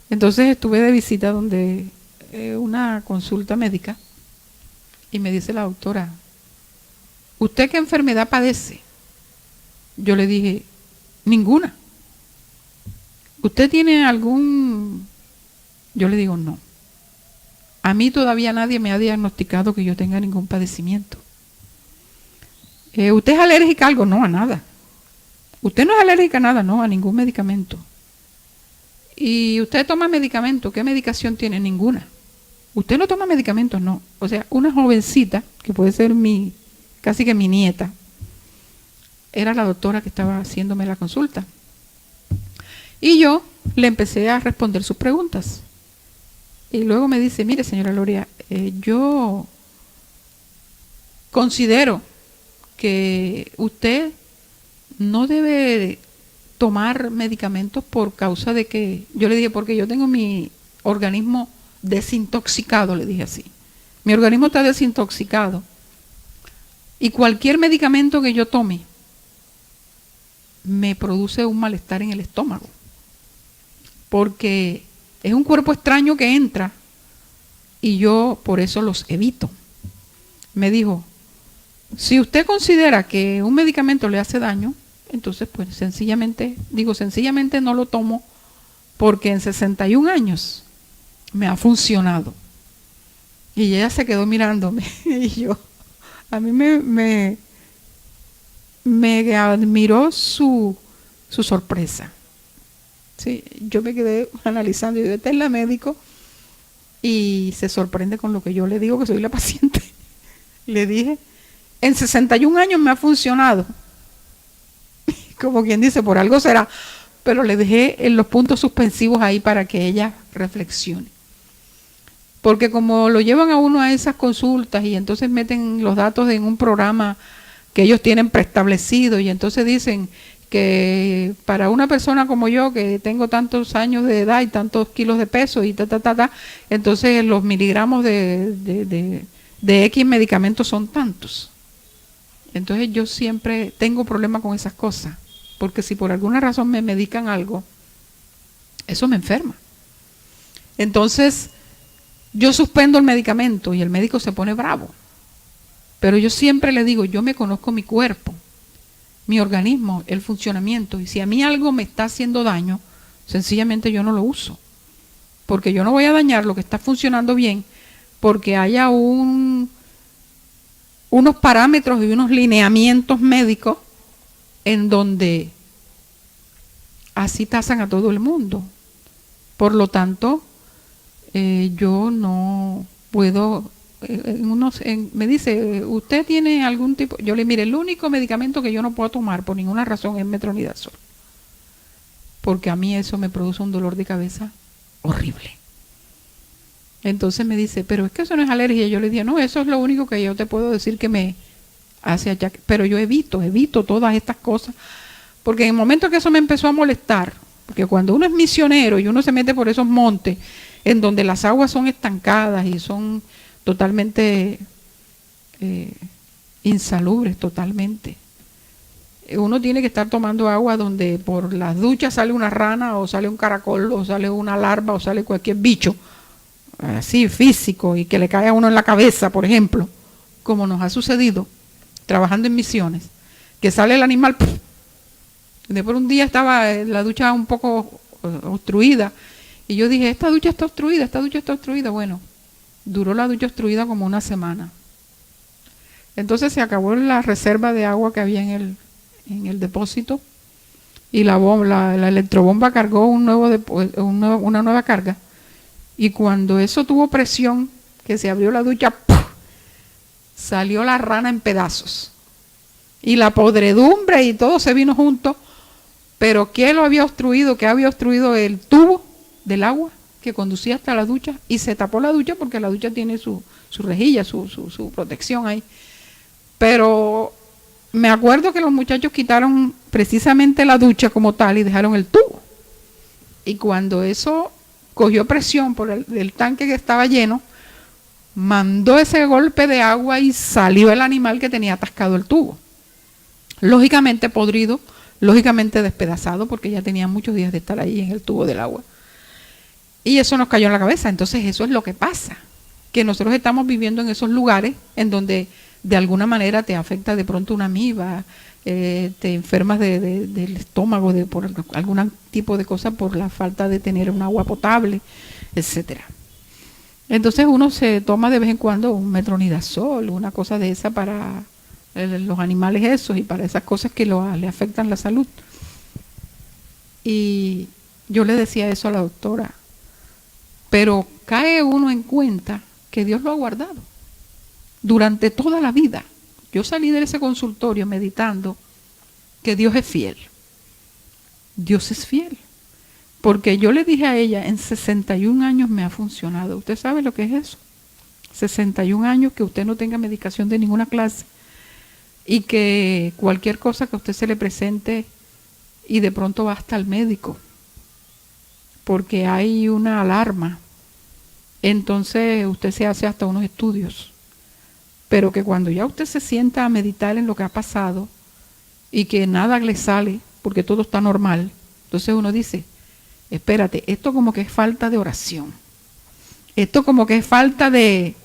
Entonces estuve de visita donde una consulta médica y me dice la doctora, ¿usted qué enfermedad padece? Yo le dije, ninguna. ¿Usted tiene algún...? Yo le digo, no. A mí todavía nadie me ha diagnosticado que yo tenga ningún padecimiento. ¿Usted es alérgica a algo? No, a nada. ¿Usted no es alérgica a nada? No, a ningún medicamento. ¿Y usted toma medicamento? ¿Qué medicación tiene? Ninguna. ¿Usted no toma medicamentos? No. O sea, una jovencita, que puede ser casi que mi nieta, era la doctora que estaba haciéndome la consulta. Y yo le empecé a responder sus preguntas. Y luego me dice, mire señora Loria, yo considero que usted no debe tomar medicamentos por causa de que, yo le dije, porque yo tengo mi organismo desintoxicado, le dije así. Mi organismo está desintoxicado. Y cualquier medicamento que yo tome me produce un malestar en el estómago. Porque es un cuerpo extraño que entra y yo por eso los evito. Me dijo, si usted considera que un medicamento le hace daño, entonces pues sencillamente no lo tomo porque en 61 años me ha funcionado. Y ella se quedó mirándome y a mí me admiró su sorpresa. Sí, yo me quedé analizando y digo, esta es la médico y se sorprende con lo que yo le digo que soy la paciente. Le dije, en 61 años me ha funcionado. Como quien dice, por algo será, pero le dejé en los puntos suspensivos ahí para que ella reflexione. Porque como lo llevan a uno a esas consultas y entonces meten los datos en un programa que ellos tienen preestablecido y entonces dicen que para una persona como yo que tengo tantos años de edad y tantos kilos de peso y entonces los miligramos de X medicamentos son tantos. Entonces yo siempre tengo problemas con esas cosas, porque si por alguna razón me medican algo, eso me enferma. Entonces yo suspendo el medicamento y el médico se pone bravo. Pero yo siempre le digo, yo me conozco mi cuerpo, mi organismo, el funcionamiento, y si a mí algo me está haciendo daño, sencillamente yo no lo uso, porque yo no voy a dañar lo que está funcionando bien, porque haya unos parámetros y unos lineamientos médicos en donde así tasan a todo el mundo. Por lo tanto, yo no puedo... me dice, ¿usted tiene algún tipo? Yo le mire, el único medicamento que yo no puedo tomar por ninguna razón es metronidazol, porque a mí eso me produce un dolor de cabeza horrible. Entonces me dice, pero es que eso no es alergia. Yo le dije, no, eso es lo único que yo te puedo decir que me hace achaque. Pero yo evito todas estas cosas, porque en el momento que eso me empezó a molestar, porque cuando uno es misionero y uno se mete por esos montes en donde las aguas son estancadas y son totalmente insalubres, totalmente. Uno tiene que estar tomando agua donde por las duchas sale una rana o sale un caracol o sale una larva o sale cualquier bicho así físico y que le cae a uno en la cabeza, por ejemplo, como nos ha sucedido trabajando en misiones, que sale el animal, ¡puf! De por un día estaba la ducha un poco obstruida y yo dije, esta ducha está obstruida. Bueno, duró la ducha obstruida como una semana. Entonces se acabó la reserva de agua que había en el depósito y la electrobomba cargó una nueva carga. Y cuando eso tuvo presión, que se abrió la ducha, ¡puf!, salió la rana en pedazos. Y la podredumbre y todo se vino junto. Pero ¿qué lo había obstruido? ¿Qué había obstruido? El tubo del agua que conducía hasta la ducha, y se tapó la ducha porque la ducha tiene su rejilla, su protección ahí. Pero me acuerdo que los muchachos quitaron precisamente la ducha como tal y dejaron el tubo. Y cuando eso cogió presión por el tanque que estaba lleno, mandó ese golpe de agua y salió el animal que tenía atascado el tubo. Lógicamente podrido, lógicamente despedazado porque ya tenía muchos días de estar ahí en el tubo del agua. Y eso nos cayó en la cabeza. Entonces eso es lo que pasa, que nosotros estamos viviendo en esos lugares en donde de alguna manera te afecta de pronto una amiba, te enfermas del estómago por algún tipo de cosa por la falta de tener un agua potable, etcétera. Entonces uno se toma de vez en cuando un metronidazol, una cosa de esa para los animales esos y para esas cosas que le afectan la salud. Y yo le decía eso a la doctora, pero cae uno en cuenta que Dios lo ha guardado durante toda la vida. Yo salí de ese consultorio meditando que Dios es fiel. Dios es fiel. Porque yo le dije a ella, en 61 años me ha funcionado. ¿Usted sabe lo que es eso? 61 años que usted no tenga medicación de ninguna clase y que cualquier cosa que a usted se le presente y de pronto va hasta el médico porque hay una alarma. Entonces usted se hace hasta unos estudios. Pero que cuando ya usted se sienta a meditar en lo que ha pasado y que nada le sale porque todo está normal, entonces uno dice, espérate, esto como que es falta de oración. Esto como que es falta de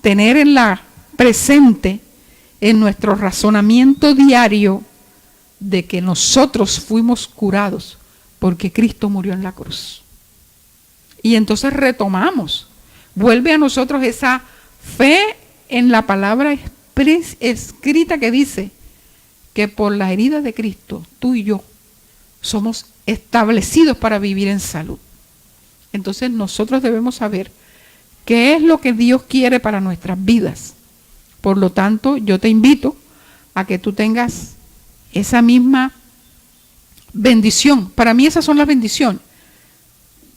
tener en la presente, en nuestro razonamiento diario, de que nosotros fuimos curados porque Cristo murió en la cruz. Y entonces retomamos, vuelve a nosotros esa fe en la palabra escrita que dice que por las heridas de Cristo, tú y yo somos establecidos para vivir en salud. Entonces nosotros debemos saber qué es lo que Dios quiere para nuestras vidas. Por lo tanto, yo te invito a que tú tengas esa misma bendición. Para mí esas son las bendiciones.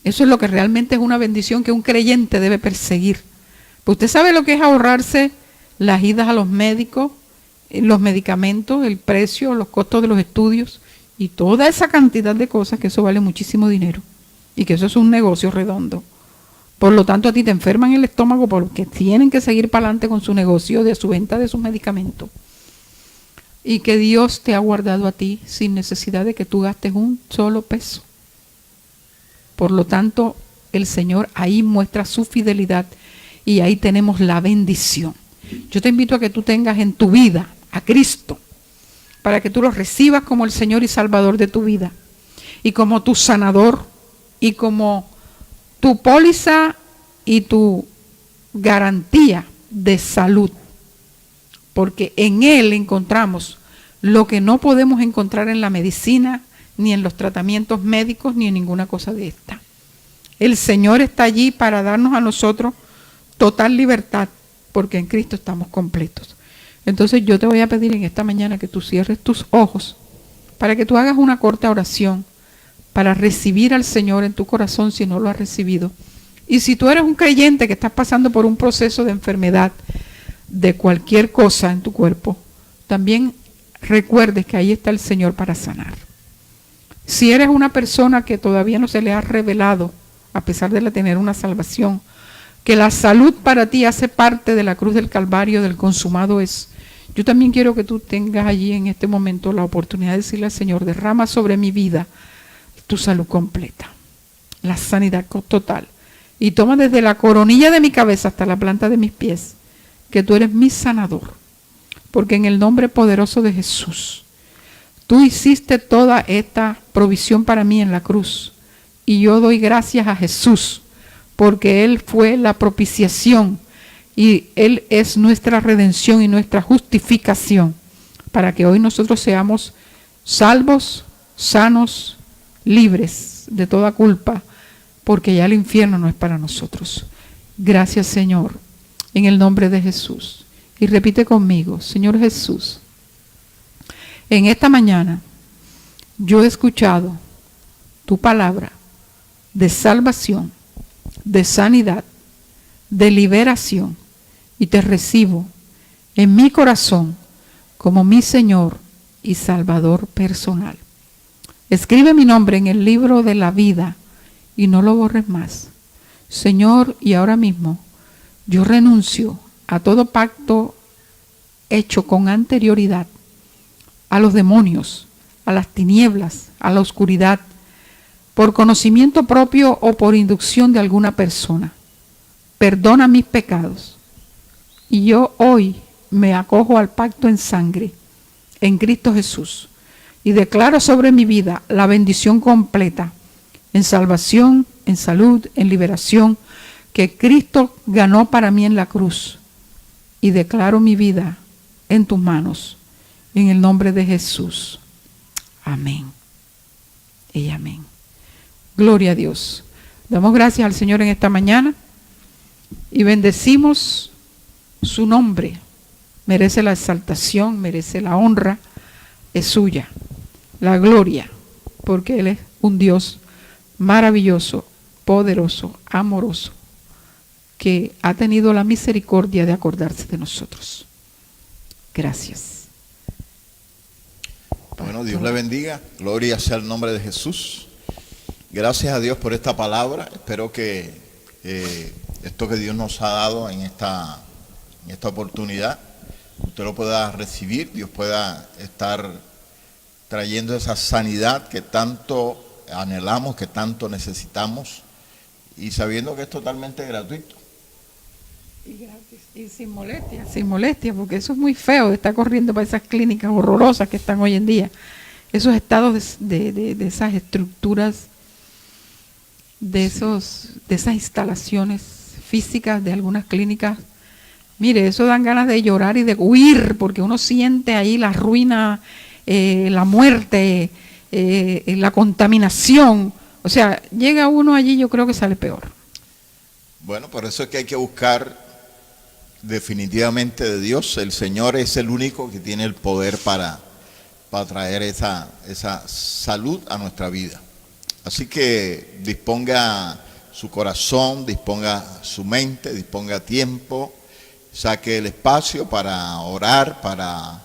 Eso es lo que realmente es una bendición que un creyente debe perseguir. Pues usted sabe lo que es ahorrarse las idas a los médicos, los medicamentos, el precio, los costos de los estudios y toda esa cantidad de cosas, que eso vale muchísimo dinero y que eso es un negocio redondo. Por lo tanto, a ti te enferman el estómago porque tienen que seguir para adelante con su negocio de su venta de sus medicamentos. Y que Dios te ha guardado a ti sin necesidad de que tú gastes un solo peso. Por lo tanto, el Señor ahí muestra su fidelidad y ahí tenemos la bendición. Yo te invito a que tú tengas en tu vida a Cristo, para que tú lo recibas como el Señor y Salvador de tu vida, y como tu sanador, y como tu póliza y tu garantía de salud. Porque en Él encontramos lo que no podemos encontrar en la medicina, ni en los tratamientos médicos, ni en ninguna cosa de esta. El Señor está allí para darnos a nosotros total libertad, porque en Cristo estamos completos. Entonces yo te voy a pedir en esta mañana que tú cierres tus ojos para que tú hagas una corta oración para recibir al Señor en tu corazón si no lo has recibido. Y si tú eres un creyente que estás pasando por un proceso de enfermedad de cualquier cosa en tu cuerpo, también recuerdes que ahí está el Señor para sanar. Si eres una persona que todavía no se le ha revelado, a pesar de tener una salvación, que la salud para ti hace parte de la cruz del Calvario, del consumado es. Yo también quiero que tú tengas allí en este momento la oportunidad de decirle al Señor, derrama sobre mi vida tu salud completa, la sanidad total. Y toma desde la coronilla de mi cabeza hasta la planta de mis pies, que tú eres mi sanador. Porque en el nombre poderoso de Jesús, tú hiciste toda esta provisión para mí en la cruz. Y yo doy gracias a Jesús, porque Él fue la propiciación y Él es nuestra redención y nuestra justificación, para que hoy nosotros seamos salvos, sanos, libres de toda culpa, porque ya el infierno no es para nosotros. Gracias, Señor, en el nombre de Jesús. Y repite conmigo, Señor Jesús, en esta mañana yo he escuchado tu palabra de salvación, de sanidad, de liberación, y te recibo en mi corazón como mi Señor y Salvador personal. Escribe mi nombre en el libro de la vida y no lo borres más. Señor, y ahora mismo yo renuncio a todo pacto hecho con anterioridad, a los demonios, a las tinieblas, a la oscuridad, por conocimiento propio o por inducción de alguna persona. Perdona mis pecados. Y yo hoy me acojo al pacto en sangre, en Cristo Jesús, y declaro sobre mi vida la bendición completa, en salvación, en salud, en liberación, que Cristo ganó para mí en la cruz. Y declaro mi vida en tus manos, en el nombre de Jesús. Amén. Y amén. Gloria a Dios. Damos gracias al Señor en esta mañana y bendecimos su nombre. Merece la exaltación, merece la honra, es suya. La gloria, porque Él es un Dios maravilloso, poderoso, amoroso, que ha tenido la misericordia de acordarse de nosotros. Gracias. Bueno, Dios le bendiga. Gloria sea el nombre de Jesús. Gracias a Dios por esta palabra. Espero que esto que Dios nos ha dado en esta oportunidad, usted lo pueda recibir. Dios pueda estar trayendo esa sanidad que tanto anhelamos, que tanto necesitamos, y sabiendo que es totalmente gratuito. Y gratis, y sin molestia, porque eso es muy feo de estar corriendo para esas clínicas horrorosas que están hoy en día. Esos estados de esas estructuras, de esas instalaciones físicas de algunas clínicas. Mire, eso dan ganas de llorar y de huir, porque uno siente ahí la ruina, la muerte, la contaminación. O sea, llega uno allí, yo creo que sale peor. Bueno, por eso es que hay que buscar definitivamente de Dios. El Señor es el único que tiene el poder para traer esa salud a nuestra vida. Así que disponga su corazón, disponga su mente, disponga tiempo, saque el espacio para orar, para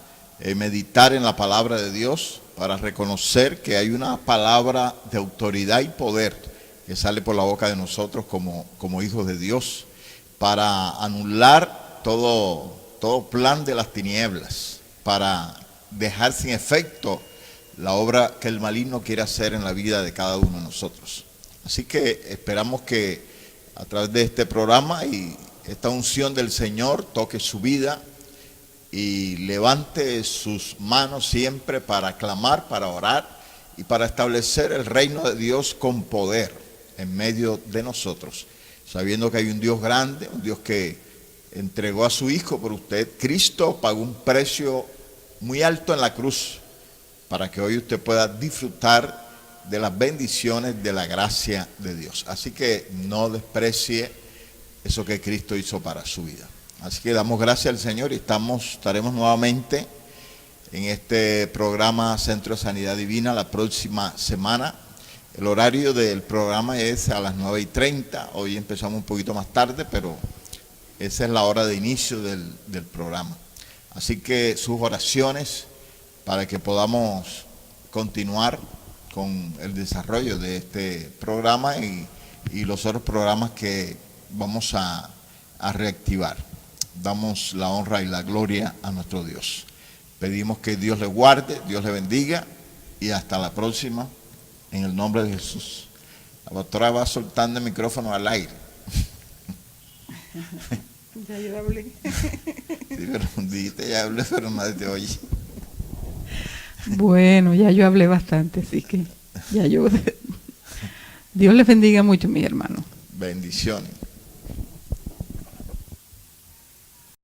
meditar en la palabra de Dios, para reconocer que hay una palabra de autoridad y poder que sale por la boca de nosotros como hijos de Dios, para anular todo plan de las tinieblas, para dejar sin efecto la obra que el maligno quiere hacer en la vida de cada uno de nosotros. Así que esperamos que a través de este programa y esta unción del Señor toque su vida y levante sus manos siempre para clamar, para orar y para establecer el reino de Dios con poder en medio de nosotros, sabiendo que hay un Dios grande, un Dios que entregó a su Hijo por usted. Cristo pagó un precio muy alto en la cruz para que hoy usted pueda disfrutar de las bendiciones de la gracia de Dios. Así que no desprecie eso que Cristo hizo para su vida. Así que damos gracias al Señor y estaremos nuevamente en este programa Centro de Sanidad Divina la próxima semana. El horario del programa es a las 9:30. Hoy empezamos un poquito más tarde, pero esa es la hora de inicio del programa. Así que sus oraciones para que podamos continuar con el desarrollo de este programa y los otros programas que vamos a reactivar. Damos la honra y la gloria a nuestro Dios. Pedimos que Dios le guarde, Dios le bendiga y hasta la próxima en el nombre de Jesús. La pastora va soltando el micrófono al aire. Ya yo hablé. Sí, pero dijiste ya hablé, pero nadie te oye. Bueno, ya yo hablé bastante, así que ya yo... Dios les bendiga mucho, mis hermanos. Bendiciones.